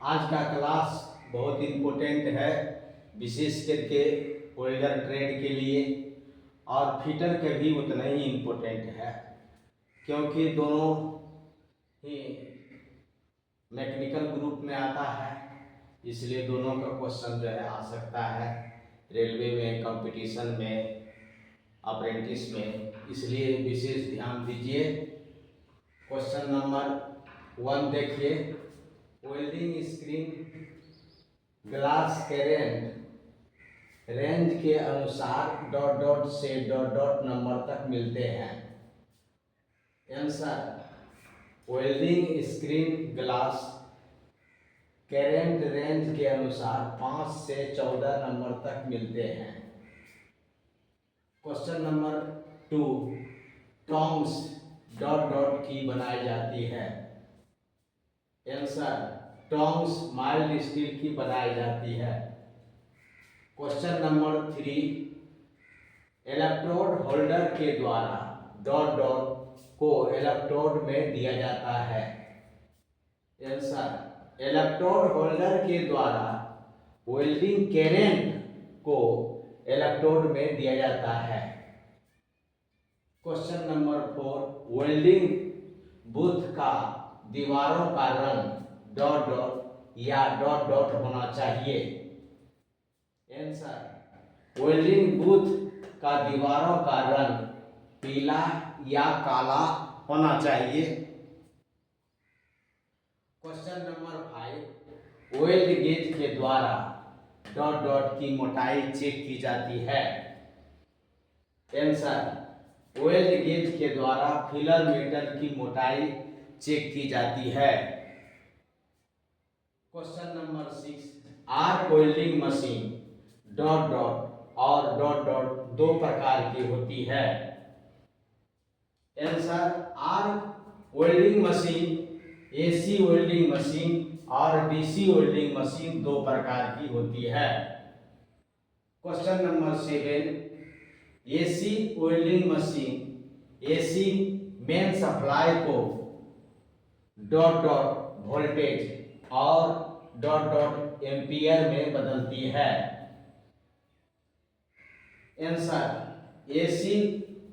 आज का क्लास बहुत इम्पोर्टेंट है, विशेष करके वेल्डर ट्रेड के लिए, और फिटर के भी उतना ही इम्पोर्टेंट है, क्योंकि दोनों ही मैकेनिकल ग्रुप में आता है। इसलिए दोनों का क्वेश्चन जो है आ सकता है रेलवे में, कंपटीशन में, अप्रेंटिस में, इसलिए विशेष ध्यान दीजिए। क्वेश्चन नंबर 1 देखिए, welding screen glass current range के अनुसार डॉट डॉट से डॉट डॉट नंबर तक मिलते हैं। Answer, welding screen glass current range के अनुसार 5 से 14 नंबर तक मिलते हैं। Question number 2, tongs dot dot की बनाई जाती है। आंसर, टोंग्स माइल्ड स्टील की बनाई जाती है। क्वेश्चन नंबर 3, इलेक्ट्रोड होल्डर के द्वारा डॉट डॉट को इलेक्ट्रोड में दिया जाता है। आंसर, इलेक्ट्रोड होल्डर के द्वारा वेल्डिंग करेंट को इलेक्ट्रोड में दिया जाता है। क्वेश्चन नंबर 4, वेल्डिंग बूथ का दीवारों का रंग डॉट डॉट या डॉट डॉट होना चाहिए। आंसर, वेल्डिंग बूथ का दीवारों का रंग पीला या काला होना चाहिए। क्वेश्चन नंबर 5, वेल्ड गेज के द्वारा डॉट डॉट की मोटाई चेक की जाती है। आंसर, वेल्ड गेज के द्वारा फिलर मेटल की मोटाई चेक की जाती है। Question number 6, arc welding machine dot dot और डॉट डॉट दो प्रकार की होती है। Answer, arc welding machine AC welding machine और डीसी वेल्डिंग मशीन दो प्रकार की होती है। Question number 7, AC welding machine AC main supply co dot dot voltage और डॉट डॉट एम्पियर में बदलती है। Answer, AC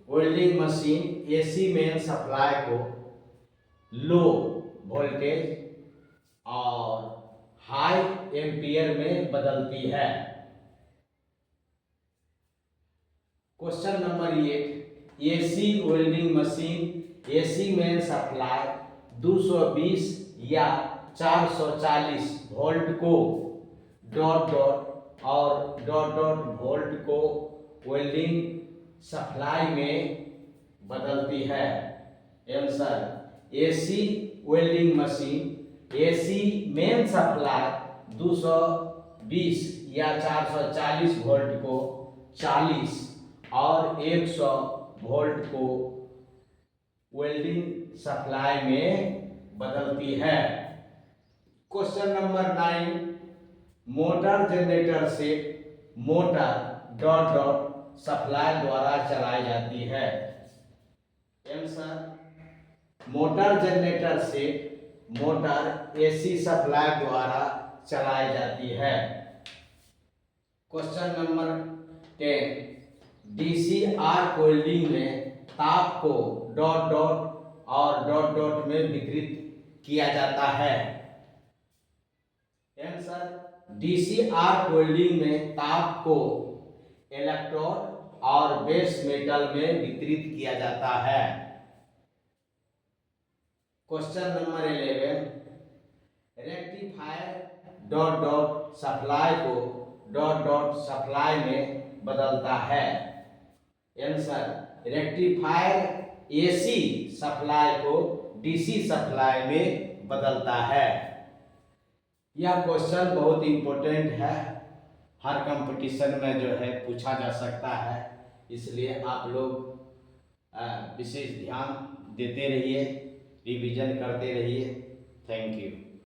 welding machine AC main supply को लो वोल्टेज और हाई एम्पियर में बदलती है। Question number 8, AC welding machine AC main supply 220 या 440 वोल्ट को डॉट डॉट और डॉट डॉट वोल्ट को वेल्डिंग सप्लाई में बदलती है। Answer, AC welding machine AC main supply 220 या 440 वोल्ट को 40 और 100 वोल्ट को वेल्डिंग सप्लाई में बदलती है। क्वेश्चन नंबर 9, मोटर जनरेटर से मोटर डॉट डॉट सप्लाई द्वारा चलाई जाती है। आंसर, मोटर जनरेटर से मोटर एसी सप्लाई द्वारा चलाई जाती है। Question number 10, DC arc welding में ताप को डॉट डॉट और डॉट डॉट में वितरित किया जाता है। आंसर, डीसी आर्क वेल्डिंग में ताप को इलेक्ट्रोड और बेस मेटल में वितरित किया जाता है। Question number 11, rectifier dot dot supply co dot dot supply में बदलता है। आंसर, रेक्टिफायर एसी सप्लाई को डीसी सप्लाई में बदलता है। यह क्वेश्चन बहुत इंपॉर्टेंट है, हर कंपटीशन में जो है पूछा जा सकता है, इसलिए आप लोग विशेष ध्यान देते रहिए, रिवीजन करते रहिए। Thank you.